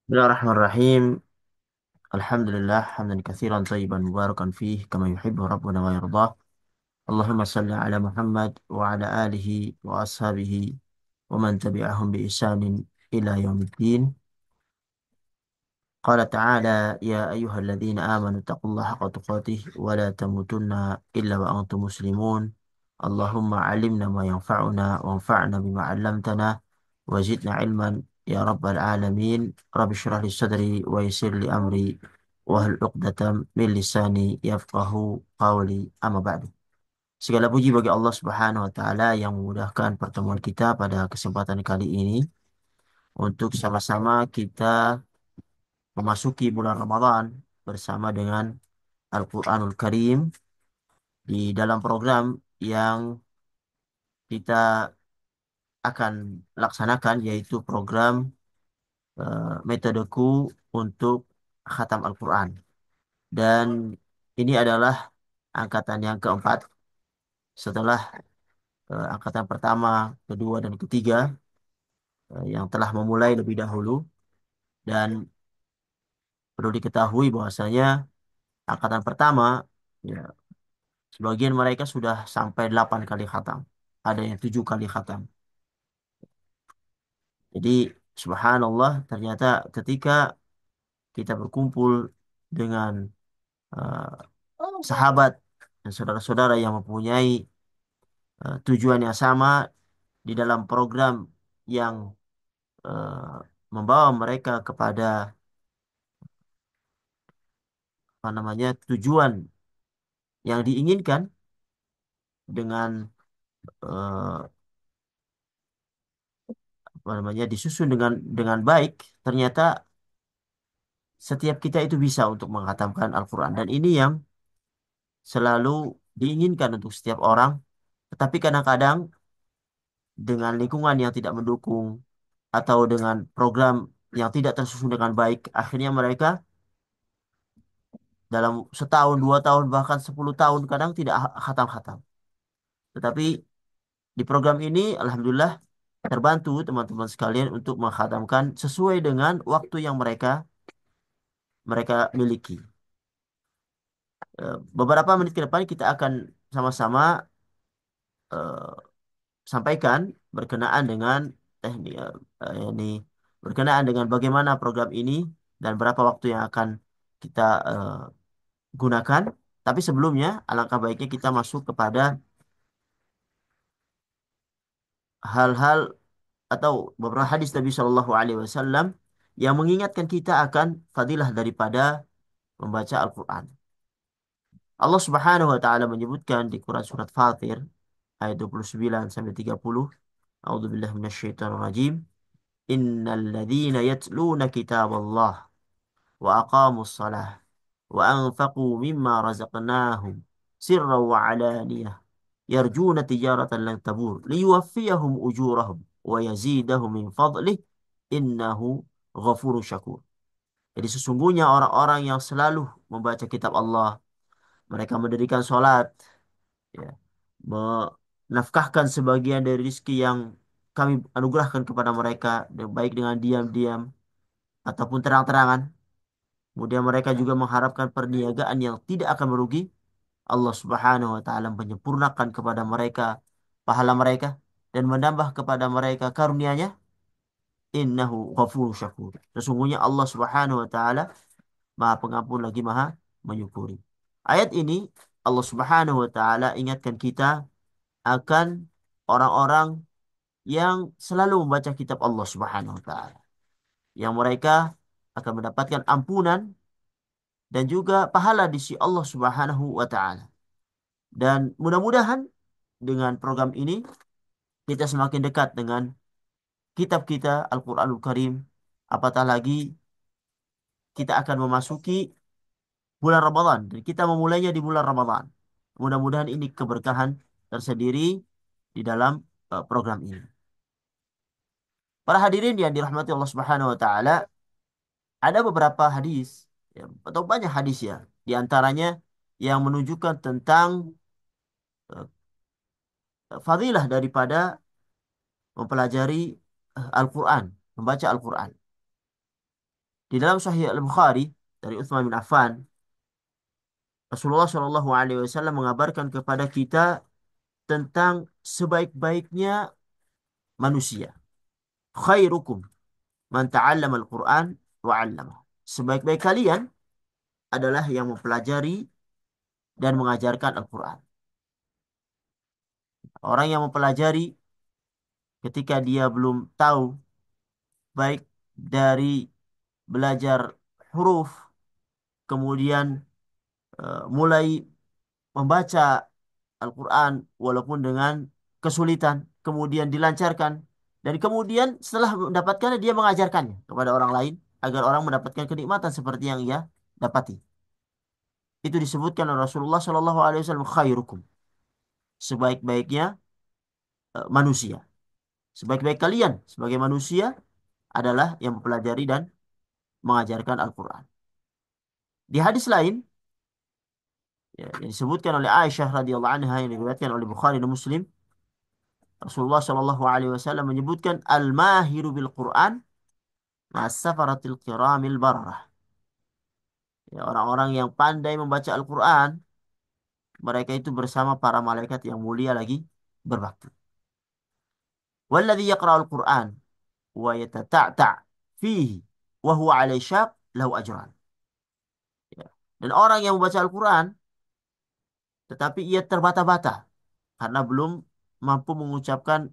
بسم الله الرحمن الرحيم. الحمد لله حمدا كثيرا طيبا مباركا فيه كما يحب ربنا ويرضاه. اللهم صل على محمد وعلى آله وأصحابه ومن تبعهم بإحسان إلى يوم الدين. قال تعالى: يا أيها الذين آمنوا اتقوا الله حق تقاته ولا تموتن إلا وأنتم مسلمون. اللهم علمنا ما ينفعنا وانفعنا بما علمتنا وزدنا علما يا رب العالمين. رب اشرح لي صدري ويسر لي أمري واحلل عقدة من لساني يفقه قولي. أما بعد. Segala puji bagi Allah Subhanahu wa taala yang memudahkan pertemuan kita pada kesempatan kali ini untuk sama-sama kita memasuki bulan Ramadan bersama dengan Al-Quranul Karim di dalam program yang kita akan laksanakan, yaitu program metodeku untuk khatam Al-Quran. Dan ini adalah angkatan yang keempat setelah angkatan pertama, kedua, dan ketiga yang telah memulai lebih dahulu. Dan perlu diketahui bahwasanya angkatan pertama, ya, sebagian mereka sudah sampai 8 kali khatam. Ada yang 7 kali khatam. Jadi subhanallah, ternyata ketika kita berkumpul dengan sahabat dan saudara-saudara yang mempunyai tujuan yang sama di dalam program yang membawa mereka kepada tujuan yang diinginkan dengan eh, disusun dengan baik, ternyata setiap kita itu bisa untuk menghatamkan Al-Quran. Dan ini yang selalu diinginkan untuk setiap orang. Tetapi kadang-kadang dengan lingkungan yang tidak mendukung atau dengan program yang tidak tersusun dengan baik, akhirnya mereka dalam setahun, 2 tahun, bahkan 10 tahun kadang tidak khatam-khatam. Tetapi di program ini, alhamdulillah, terbantu teman-teman sekalian untuk menghatamkan sesuai dengan waktu yang mereka mereka miliki. Beberapa menit ke depan kita akan sama-sama sampaikan berkenaan dengan teknik ini berkenaan dengan bagaimana program ini dan berapa waktu yang akan kita gunakan. Tapi sebelumnya, alangkah baiknya kita masuk kepada hal-hal atau beberapa hadis Nabi Shallallahu Alaihi Wasallam yang mengingatkan kita akan fadilah daripada membaca Al-Quran. Allah Subhanahu Wa Taala menyebutkan di Quran surat Fatir ayat 29 sampai 30. A'udzubillahi minasyaitonirrajim. Innal ladzina yatluna kitaballah wa aqamus salah wa anfaqu mimma razaqnahum sirran wa alaniyah yarjuna tijaratan lan tabur liyuwaffiyahum ujurahum wa yazidahum min fadlih innahu ghafurun syakur. Jadi sesungguhnya orang-orang yang selalu membaca kitab Allah, mereka mendirikan sholat, ya, menafkahkan sebagian dari rizki yang kami anugerahkan kepada mereka, baik dengan diam-diam ataupun terang-terangan. Kemudian mereka juga mengharapkan perniagaan yang tidak akan merugi. Allah Subhanahu wa taala menyempurnakan kepada mereka pahala mereka dan menambah kepada mereka karunia-Nya. Innahu ghafurur syakur. Sesungguhnya Allah Subhanahu wa taala Maha Pengampun lagi Maha Menyukuri. Ayat ini Allah Subhanahu wa taala ingatkan kita akan orang-orang yang selalu membaca kitab Allah Subhanahu wa taala, yang mereka akan mendapatkan ampunan dan juga pahala di sisi Allah Subhanahu wa taala. Dan mudah-mudahan dengan program ini kita semakin dekat dengan kitab kita Al-Qur'anul Karim. Apatah lagi kita akan memasuki bulan Ramadan dan kita memulainya di bulan Ramadan. Mudah-mudahan ini keberkahan tersendiri di dalam program ini. Para hadirin yang dirahmati Allah Subhanahu wa taala, ada beberapa hadis, ya, atau banyak hadis, ya, di antaranya yang menunjukkan tentang eh, fadilah daripada mempelajari Al-Quran, membaca Al-Quran. Di dalam Sahih Al-Bukhari dari Utsman bin Affan, Rasulullah Shallallahu Alaihi Wasallam mengabarkan kepada kita tentang sebaik-baiknya manusia. Khairukum man ta'allama al-Quran wa 'allamah. Sebaik-baik kalian adalah yang mempelajari dan mengajarkan Al-Quran. Orang yang mempelajari ketika dia belum tahu baik dari belajar huruf, kemudian mulai membaca Al-Quran walaupun dengan kesulitan, kemudian dilancarkan, dan kemudian setelah mendapatkannya dia mengajarkannya kepada orang lain agar orang mendapatkan kenikmatan seperti yang ia dapati. Itu disebutkan oleh Rasulullah Shallallahu Alaihi Wasallam khairukum, sebaik-baiknya manusia. Sebaik-baik kalian sebagai manusia adalah yang mempelajari dan mengajarkan Al-Quran. Di hadis lain, ya, yang disebutkan oleh Aisyah radhiyallahu anha yang diriwayatkan oleh Bukhari dan Muslim, Rasulullah Shallallahu Alaihi Wasallam menyebutkan al-mahiru bil Quran ma'as-safaratil kiramil barrah. Ya, orang-orang yang pandai membaca Al-Quran, mereka itu bersama para malaikat yang mulia lagi berbakti. Walladzi yaqra'ul Quran wa yatata'ta' fihi wa huwa 'alai syaq lahu ajran. Ya. Dan orang yang membaca Al-Quran tetapi ia terbata-bata karena belum mampu mengucapkan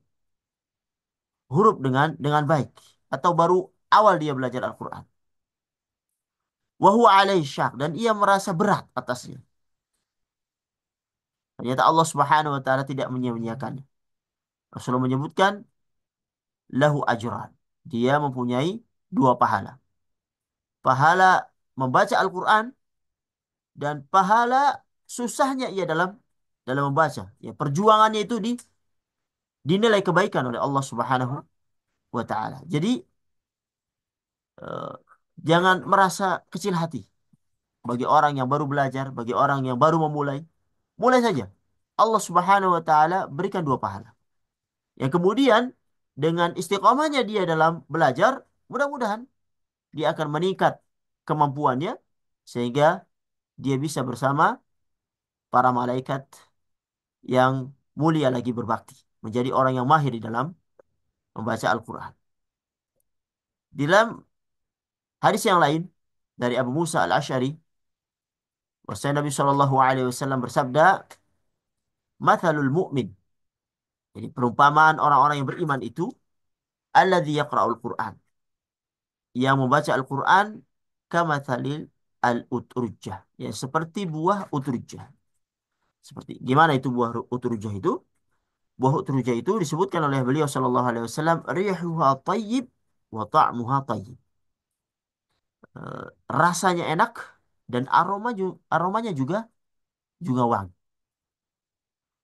huruf dengan baik atau baru awal dia belajar Al-Quran. Wa huwa 'alai syaq, dan ia merasa berat atasnya. Ternyata Allah Subhanahu wa taala tidak menyia-nyiakannya. Rasulullah menyebutkan lahu ajran. Dia mempunyai dua pahala. Pahala membaca Al-Quran dan pahala susahnya ia dalam membaca. Ya, perjuangannya itu dinilai kebaikan oleh Allah Subhanahu wa taala. Jadi eh, jangan merasa kecil hati bagi orang yang baru belajar, bagi orang yang baru memulai. Mulai saja. Allah Subhanahu wa taala berikan dua pahala. Yang kemudian dengan istiqomahnya dia dalam belajar, mudah-mudahan dia akan meningkat kemampuannya sehingga dia bisa bersama para malaikat yang mulia lagi berbakti, menjadi orang yang mahir di dalam membaca Al-Quran. Di dalam hadis yang lain dari Abu Musa Al-Asy'ari, bahwasanya Nabi Shallallahu Alaihi Wasallam bersabda, "Mathalul mu'min." Jadi perumpamaan orang-orang yang beriman itu, alladzi yaqra'ul Quran, yang membaca Al-Quran, kamathalil al-utrujah, ya seperti buah utrujah. Seperti gimana itu buah utrujah itu? Buah utrujah itu disebutkan oleh beliau Shallallahu Alaihi Wasallam, rihuha tayyib wa ta'muha tayyib. Rasanya enak dan aromanya juga wangi.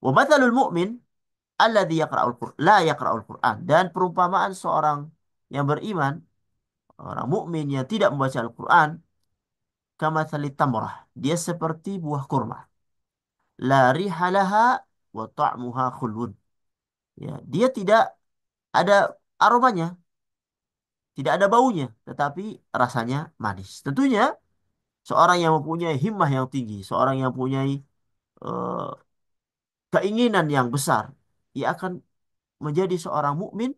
Wa mathalul mu'min alladzi yaqra'ul Qur'an la yaqra'ul Qur'an, dan perumpamaan seorang yang beriman, orang mukmin yang tidak membaca Al-Qur'an, kamatsali tamrah, dia seperti buah kurma, la rihalaha wa ta'muha khulwun. Ya, dia tidak ada aromanya, tidak ada baunya, tetapi rasanya manis. Tentunya seorang yang mempunyai himmah yang tinggi, seorang yang mempunyai eh, keinginan yang besar, ia akan menjadi seorang mukmin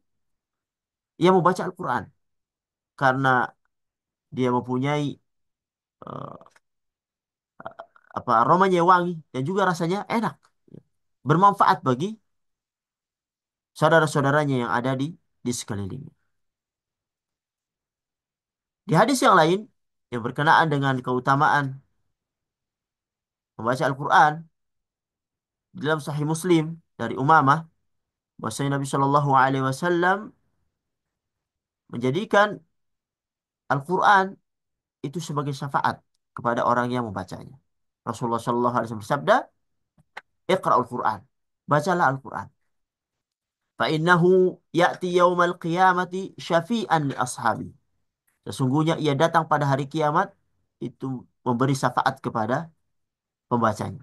yang membaca Al-Quran karena dia mempunyai eh, apa aromanya yang wangi dan juga rasanya enak, bermanfaat bagi saudara-saudaranya yang ada di sekelilingnya. Di hadis yang lain yang berkenaan dengan keutamaan membaca Al-Quran, di dalam Sahih Muslim dari Umamah, bahwasanya Nabi Shallallahu Alaihi Wasallam menjadikan Al-Quran itu sebagai syafaat kepada orang yang membacanya. Rasulullah Shallallahu Alaihi Wasallam bersabda, "Iqra'ul Quran, bacalah Al-Quran. Fa'innahu ya'ti yaumal qiyamati syafi'an li ashabi." Sesungguhnya ia datang pada hari kiamat itu memberi syafaat kepada pembacanya.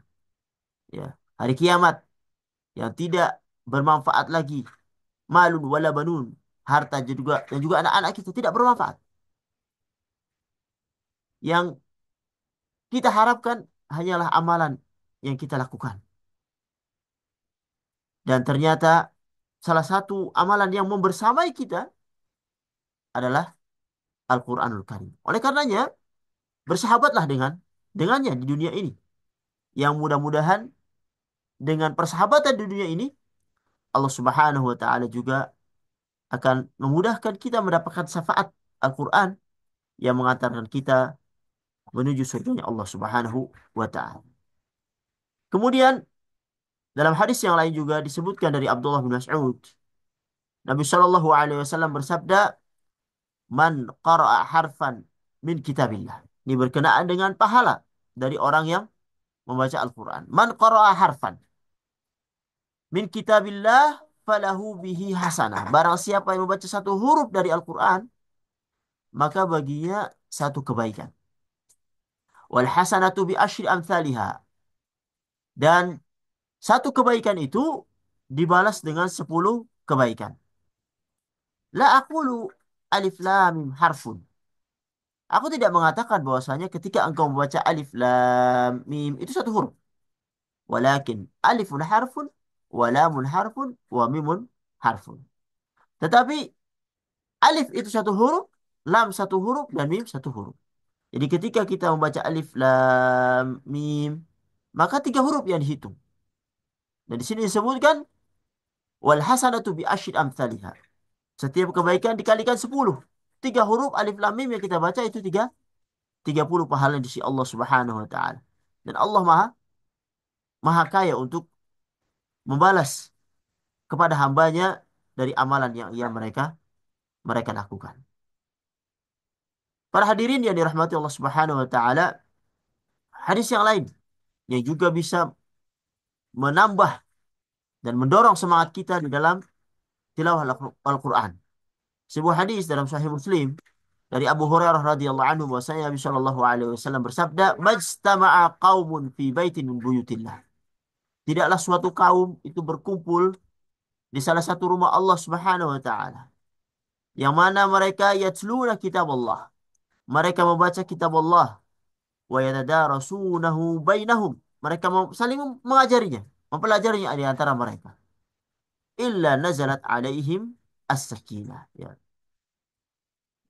Ya, hari kiamat yang tidak bermanfaat lagi, malun wala banun, harta juga dan juga anak-anak kita tidak bermanfaat. Yang kita harapkan hanyalah amalan yang kita lakukan. Dan ternyata salah satu amalan yang membersamai kita adalah Al-Quranul Karim. Oleh karenanya, bersahabatlah dengannya di dunia ini. Yang mudah-mudahan dengan persahabatan di dunia ini, Allah Subhanahu wa taala juga akan memudahkan kita mendapatkan syafaat Al-Quran yang mengantarkan kita menuju surganya Allah Subhanahu wa taala. Kemudian dalam hadis yang lain juga disebutkan dari Abdullah bin Mas'ud, Nabi Shallallahu alaihi wasallam bersabda, "Man qara'a harfan min kitabillah." Ini berkenaan dengan pahala dari orang yang membaca Al-Quran. Man qara'a harfan min kitabillah falahu bihi hasanah. Barang siapa yang membaca satu huruf dari Al-Quran, maka baginya satu kebaikan. Wal hasanatu bi asyri amthaliha. Dan satu kebaikan itu dibalas dengan 10 kebaikan. La aqulu alif lam mim harfun. Aku tidak mengatakan bahwasanya ketika engkau membaca alif lam mim itu satu huruf. Walakin alifun harfun, wa lamun harfun, wa mimun harfun. Tetapi alif itu satu huruf, lam satu huruf, dan mim satu huruf. Jadi ketika kita membaca alif lam mim, maka 3 huruf yang dihitung. Dan di sini disebutkan wal hasanatu bi asyri amsalihha. Setiap kebaikan dikalikan 10. 3 huruf alif lam mim yang kita baca itu 30 pahala di sisi Allah Subhanahu wa taala. Dan Allah Maha Maha kaya untuk membalas kepada hambanya dari amalan yang mereka mereka lakukan. Para hadirin yang dirahmati Allah Subhanahu wa taala, hadis yang lain yang juga bisa menambah dan mendorong semangat kita di dalam tilawah Al-Quran. Sebuah hadis dalam Sahih Muslim dari Abu Hurairah radhiyallahu anhu bahwasanya Nabi Shallallahu alaihi wasallam bersabda, "Majtama'a qaumun fi baitin min buyutillah." Tidaklah suatu kaum itu berkumpul di salah satu rumah Allah Subhanahu wa taala, yang mana mereka yatluna kitab Allah. Mereka membaca kitab Allah wa yatadarasunahu bainahum. Mereka saling mengajarinya, mempelajarinya di antara mereka. Illa nazalat alaihim as-sakinah. Ya.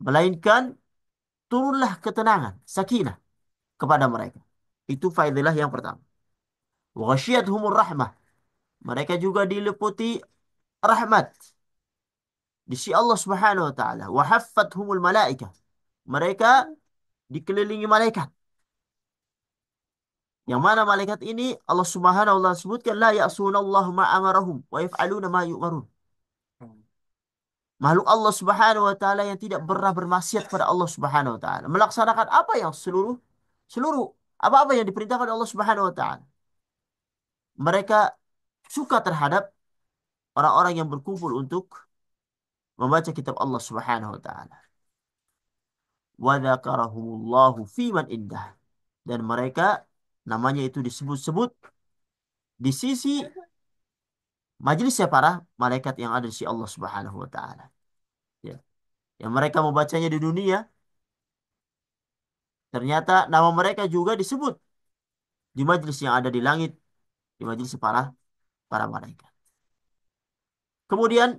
Melainkan turunlah ketenangan, sakinah kepada mereka. Itu faidah yang pertama. Wa ghasyiyatuhumur rahmah. Mereka juga diliputi rahmat di sisi Allah Subhanahu wa taala. Wa haffathumul malaikah. Mereka dikelilingi malaikat. Yang mana malaikat ini Allah Subhanahu wa taala sebutkan la ya'sunallaha ma amarahum wa yaf'aluna ma yu'marun. Makhluk Allah Subhanahu wa taala yang tidak pernah bermaksiat pada Allah Subhanahu wa taala, melaksanakan apa yang seluruh seluruh apa-apa yang diperintahkan oleh Allah Subhanahu wa taala. Mereka suka terhadap orang-orang yang berkumpul untuk membaca kitab Allah Subhanahu wa taala. Wa dzakarahumullahu fi man indah. Dan mereka namanya itu disebut-sebut di sisi majelisnya para malaikat yang ada di sisi Allah Subhanahu wa taala. Ya. Yang mereka membacanya di dunia, ternyata nama mereka juga disebut di majelis yang ada di langit, di majelis para para malaikat. Kemudian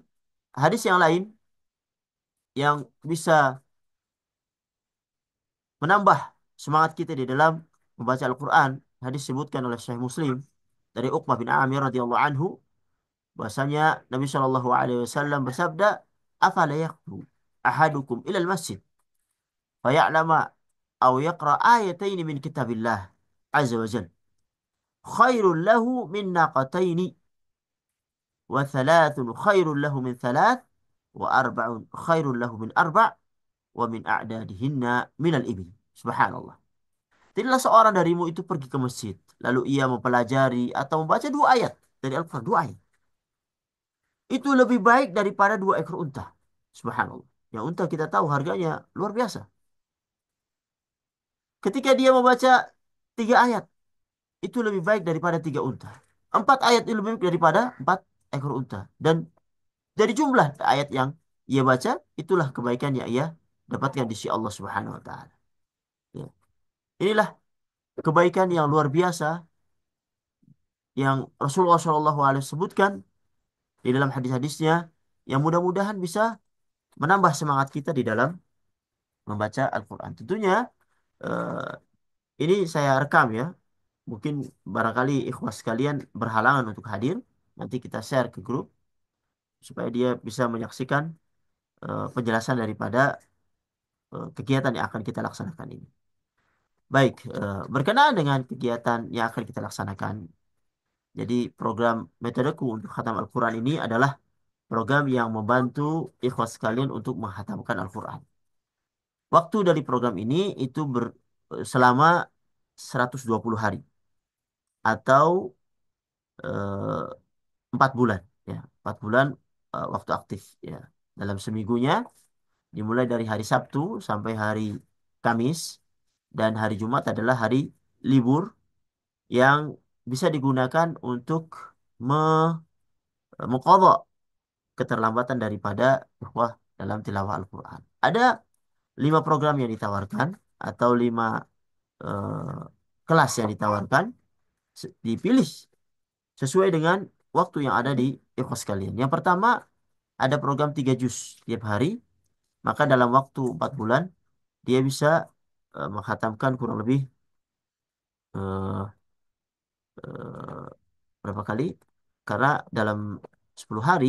hadis yang lain yang bisa menambah semangat kita di dalam membaca Al-Quran, hadis disebutkan oleh Syekh Muslim dari Uqbah bin Amir radhiyallahu anhu, bahwasanya Nabi Shallallahu alaihi wasallam bersabda, "Afala yaqtu ahadukum ila al-masjid faya'lama aw yaqra ayatayn min kitabillah azza wa jalla khairul lahu min naqataini wa thalathun khairul lahu min thalath wa arba'un khairul lahu min arba' wa min a'dadihinna min al-ibil." Subhanallah. Tidaklah seorang darimu itu pergi ke masjid, lalu ia mempelajari atau membaca 2 ayat dari Al-Quran, 2 ayat. Itu lebih baik daripada 2 ekor unta. Subhanallah. Yang unta kita tahu harganya luar biasa. Ketika dia membaca 3 ayat, itu lebih baik daripada 3 unta. 4 ayat itu lebih baik daripada 4 ekor unta. Dan dari jumlah ayat yang ia baca, itulah kebaikan yang ia dapatkan di sisi Allah Subhanahu wa taala. Ya. Inilah kebaikan yang luar biasa yang Rasulullah SAW sebutkan di dalam hadis-hadisnya, yang mudah-mudahan bisa menambah semangat kita di dalam membaca Al-Quran. Tentunya eh, ini saya rekam ya. Mungkin barangkali ikhwas sekalian berhalangan untuk hadir. Nanti kita share ke grup supaya dia bisa menyaksikan penjelasan daripada kegiatan yang akan kita laksanakan ini. Baik, berkenaan dengan kegiatan yang akan kita laksanakan. Jadi program metodeku untuk khatam Al-Quran ini adalah program yang membantu ikhwas sekalian untuk menghatamkan Al-Quran. Waktu dari program ini itu selama 120 hari atau 4 bulan, ya 4 bulan waktu aktif, ya dalam seminggunya dimulai dari hari Sabtu sampai hari Kamis, dan hari Jumat adalah hari libur yang bisa digunakan untuk me mengqadha keterlambatan daripada ikhwah dalam tilawah Al-Quran. Ada 5 program yang ditawarkan atau 5 kelas yang ditawarkan, dipilih sesuai dengan waktu yang ada di ikhwas sekalian. Yang pertama, ada program 3 juz tiap hari, maka dalam waktu 4 bulan dia bisa menghatamkan kurang lebih eh, eh, berapa kali? Karena dalam 10 hari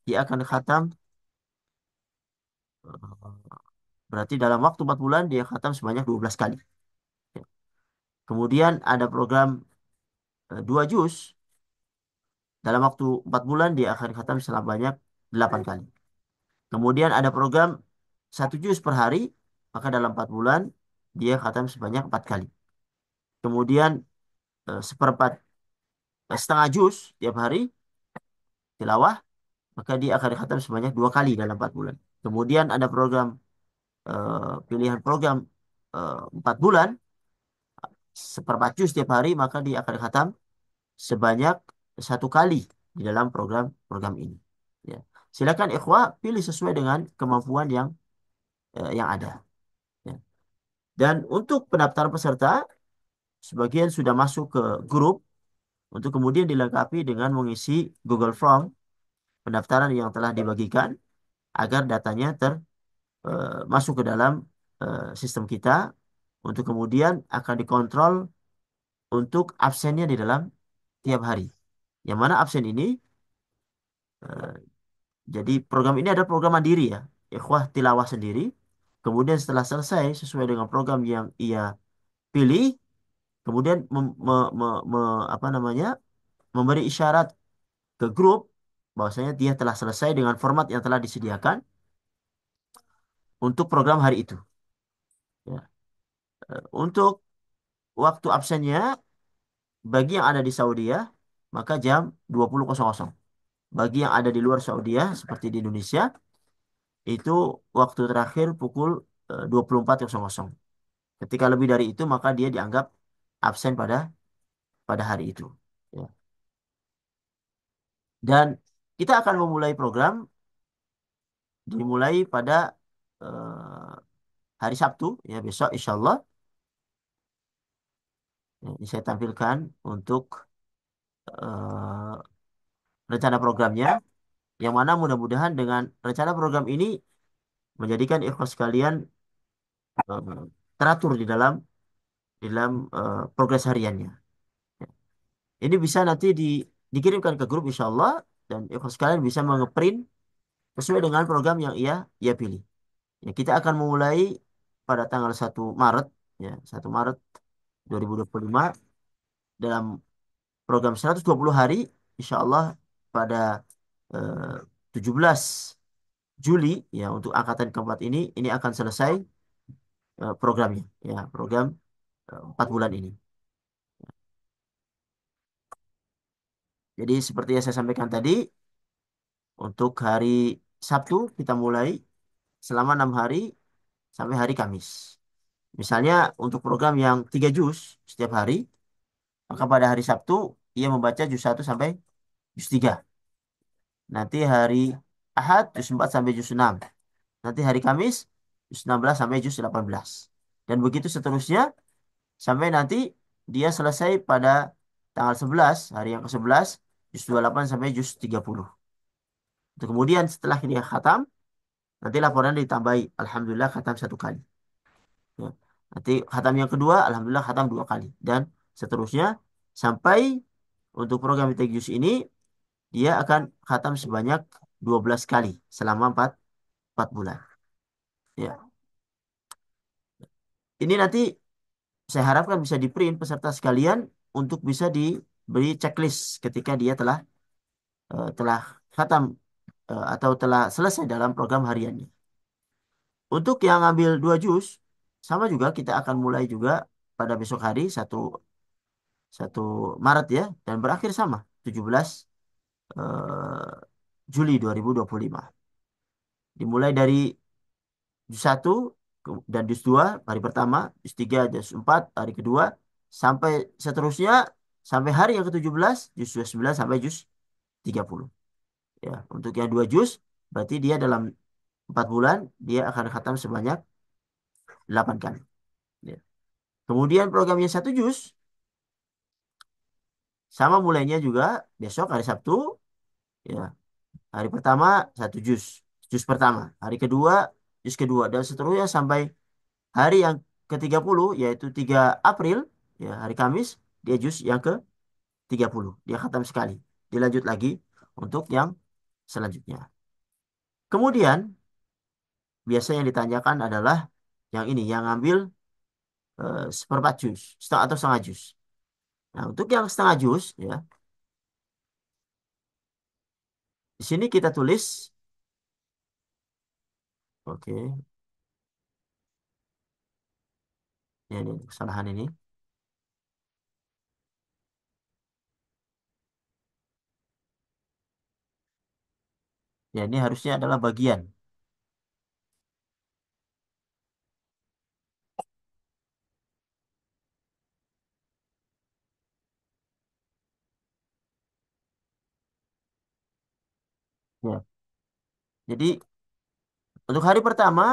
dia akan khatam, berarti dalam waktu 4 bulan dia khatam sebanyak 12 kali. Ya. Kemudian ada program 2 juz, dalam waktu 4 bulan dia akan khatam sebanyak 8 kali. Kemudian ada program 1 juz per hari, maka dalam 4 bulan dia khatam sebanyak 4 kali. Kemudian seperempat, setengah juz tiap hari tilawah, maka dia akan khatam sebanyak 2 kali dalam 4 bulan. Kemudian ada program pilihan program 4 bulan, seperempat juz tiap hari, maka dia akan khatam sebanyak 1 kali di dalam program-program ini. Ya. Silakan ikhwah pilih sesuai dengan kemampuan yang ada. Ya. Dan untuk pendaftaran peserta, sebagian sudah masuk ke grup untuk kemudian dilengkapi dengan mengisi Google Form pendaftaran yang telah dibagikan agar datanya masuk ke dalam sistem kita untuk kemudian akan dikontrol untuk absennya di dalam tiap hari. Yang mana absen ini, eh, jadi program ini ada program mandiri ya, ikhwah tilawah sendiri. Kemudian setelah selesai sesuai dengan program yang ia pilih, kemudian apa namanya, memberi isyarat ke grup bahwasanya dia telah selesai dengan format yang telah disediakan untuk program hari itu. Ya. Untuk waktu absennya bagi yang ada di Saudi ya, maka jam 20.00. Bagi yang ada di luar Saudi ya, seperti di Indonesia, itu waktu terakhir pukul 24.00. Ketika lebih dari itu, maka dia dianggap absen pada pada hari itu. Ya. Dan kita akan memulai program dimulai pada eh, hari Sabtu, ya besok insya Allah. Ya, ini saya tampilkan untuk eh, rencana programnya, yang mana mudah-mudahan dengan rencana program ini menjadikan ikhwas sekalian eh, teratur di dalam progres hariannya. Ya. Ini bisa nanti dikirimkan ke grup insya Allah, dan ikhwas sekalian bisa mengeprint sesuai dengan program yang ia pilih. Ya, kita akan memulai pada tanggal 1 Maret, ya 1 Maret 2025 dalam program 120 hari, insya Allah pada eh, 17 Juli ya, untuk angkatan keempat ini akan selesai programnya, ya program 4 bulan ini. Jadi seperti yang saya sampaikan tadi, untuk hari Sabtu kita mulai selama 6 hari sampai hari Kamis. Misalnya untuk program yang 3 juz setiap hari, maka pada hari Sabtu ia membaca juz 1 sampai juz 3. Nanti hari Ahad juz 4 sampai juz 6. Nanti hari Kamis juz 16 sampai juz 18. Dan begitu seterusnya sampai nanti dia selesai pada tanggal 11, hari yang ke-11, juz 28 sampai juz 30. Kemudian setelah dia khatam, nanti laporan ditambahi, Alhamdulillah khatam satu kali. Ya. Nanti khatam yang kedua, Alhamdulillah khatam dua kali. Dan seterusnya, sampai untuk program Itek Juz ini, dia akan khatam sebanyak 12 kali selama 4 bulan. Ya. Ini nanti saya harapkan bisa di-print peserta sekalian untuk bisa diberi checklist ketika dia telah khatam atau telah selesai dalam program hariannya. Untuk yang ngambil 2 juz, sama juga kita akan mulai juga pada besok hari satu Maret ya, dan berakhir sama 17 eh, Juli 2025. Dimulai dari juz 1 dan juz 2 hari pertama, juz 3, juz 4 hari kedua, sampai seterusnya sampai hari yang ke-17, juz 29 sampai juz 30. Ya, untuk yang 2 juz berarti dia dalam 4 bulan dia akan khatam sebanyak 8 kali. Ya. Kemudian programnya 1 juz sama mulainya juga besok hari Sabtu. Ya, hari pertama 1 juz, juz pertama. Hari kedua, juz kedua. Dan seterusnya sampai hari yang ke-30, yaitu 3 April, ya, hari Kamis, dia juz yang ke-30. Dia khatam sekali. Dilanjut lagi untuk yang selanjutnya. Kemudian, biasa yang ditanyakan adalah yang ini, yang ngambil seperempat juz, setengah atau setengah juz. Nah, untuk yang setengah juz, ya, di sini kita tulis, oke, ya ini kesalahan ini. Ya, ini harusnya adalah bagian. Ya. Jadi untuk hari pertama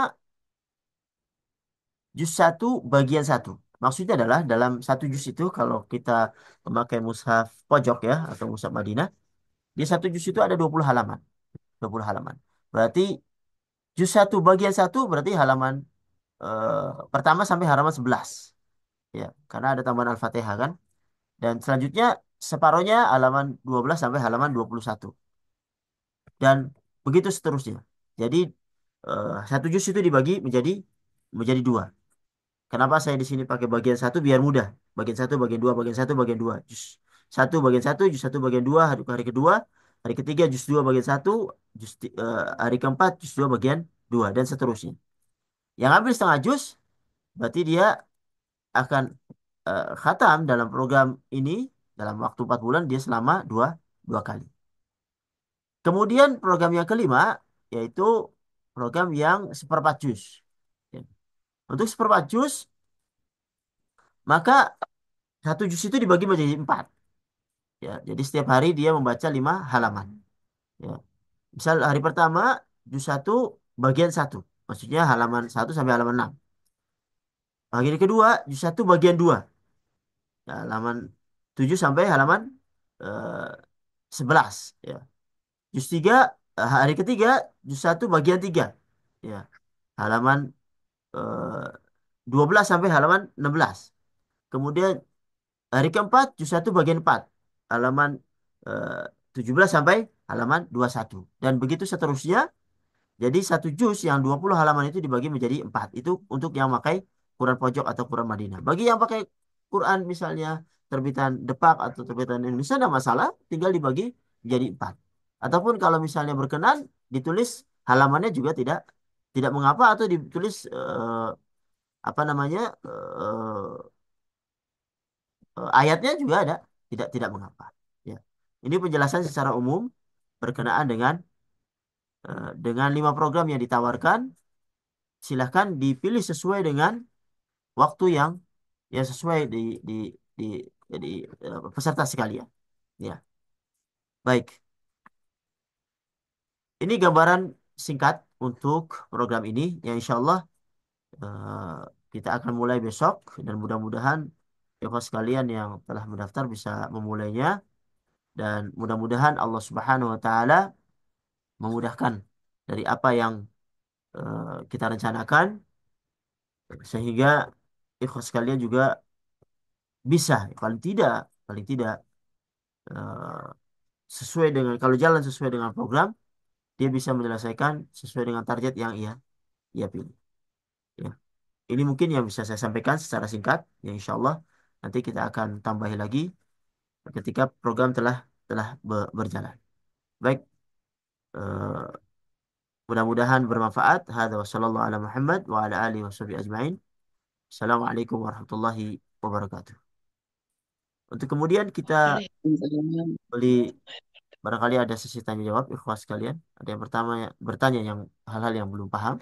juz 1 bagian satu. Maksudnya adalah dalam 1 juz itu kalau kita memakai mushaf pojok ya atau mushaf Madinah, di 1 juz itu ada 20 halaman. 20 halaman. Berarti juz 1 bagian satu berarti halaman pertama sampai halaman 11. Ya, karena ada tambahan Al-Fatihah kan. Dan selanjutnya separohnya halaman 12 sampai halaman 21. Dan begitu seterusnya. Jadi 1 juz itu dibagi menjadi dua. Kenapa saya di sini pakai bagian satu biar mudah. Bagian satu, bagian dua, bagian satu, bagian dua. Juz satu bagian satu, juz satu bagian dua, hari kedua, hari ketiga juz dua bagian satu, hari keempat juz dua bagian dua dan seterusnya. Yang ambil setengah juz berarti dia akan khatam dalam program ini dalam waktu 4 bulan dia selama dua kali. Kemudian program yang kelima yaitu program yang seperempat juz. Ya. Untuk seperempat juz maka 1 juz itu dibagi menjadi 4. Ya, jadi setiap hari dia membaca 5 halaman. Ya. Misal hari pertama juz 1 bagian satu, maksudnya halaman 1 sampai halaman 6. Bagian kedua juz 1 bagian 2, ya, halaman 7 sampai halaman eh, 11. Ya. Juz 3 hari ketiga juz 1 bagian 3. Ya. Halaman eh, 12 sampai halaman 16. Kemudian hari keempat juz 1 bagian 4. Halaman eh, 17 sampai halaman 21. Dan begitu seterusnya. Jadi 1 juz yang 20 halaman itu dibagi menjadi 4. Itu untuk yang pakai Quran pojok atau Quran Madinah. Bagi yang pakai Quran misalnya terbitan Depak atau terbitan Indonesia tidak masalah. Tinggal dibagi menjadi 4. Ataupun kalau misalnya berkenan ditulis halamannya juga tidak tidak mengapa atau ditulis apa namanya ayatnya juga ada, tidak mengapa. Ya. Ini penjelasan secara umum berkenaan dengan 5 program yang ditawarkan. Silahkan dipilih sesuai dengan waktu yang ya sesuai di, di peserta sekalian. Ya, baik. Ini gambaran singkat untuk program ini yang insya Allah kita akan mulai besok dan mudah-mudahan ikhwas sekalian yang telah mendaftar bisa memulainya dan mudah-mudahan Allah Subhanahu wa taala memudahkan dari apa yang kita rencanakan sehingga ikhwas sekalian juga bisa paling tidak eh, sesuai dengan kalau jalan sesuai dengan program dia bisa menyelesaikan sesuai dengan target yang ia pilih. Ya. Ini mungkin yang bisa saya sampaikan secara singkat. Ya, insya Allah nanti kita akan tambahi lagi ketika program telah berjalan. Baik, eh, mudah-mudahan bermanfaat. Hadza wa sallallahu ala Muhammad wa ala alihi washabihi ajmain. Assalamualaikum warahmatullahi wabarakatuh. Untuk kemudian kita Waalaikumsalam. beli barangkali ada sesi tanya jawab ikhwas sekalian. Ada yang pertama bertanya yang hal-hal yang belum paham.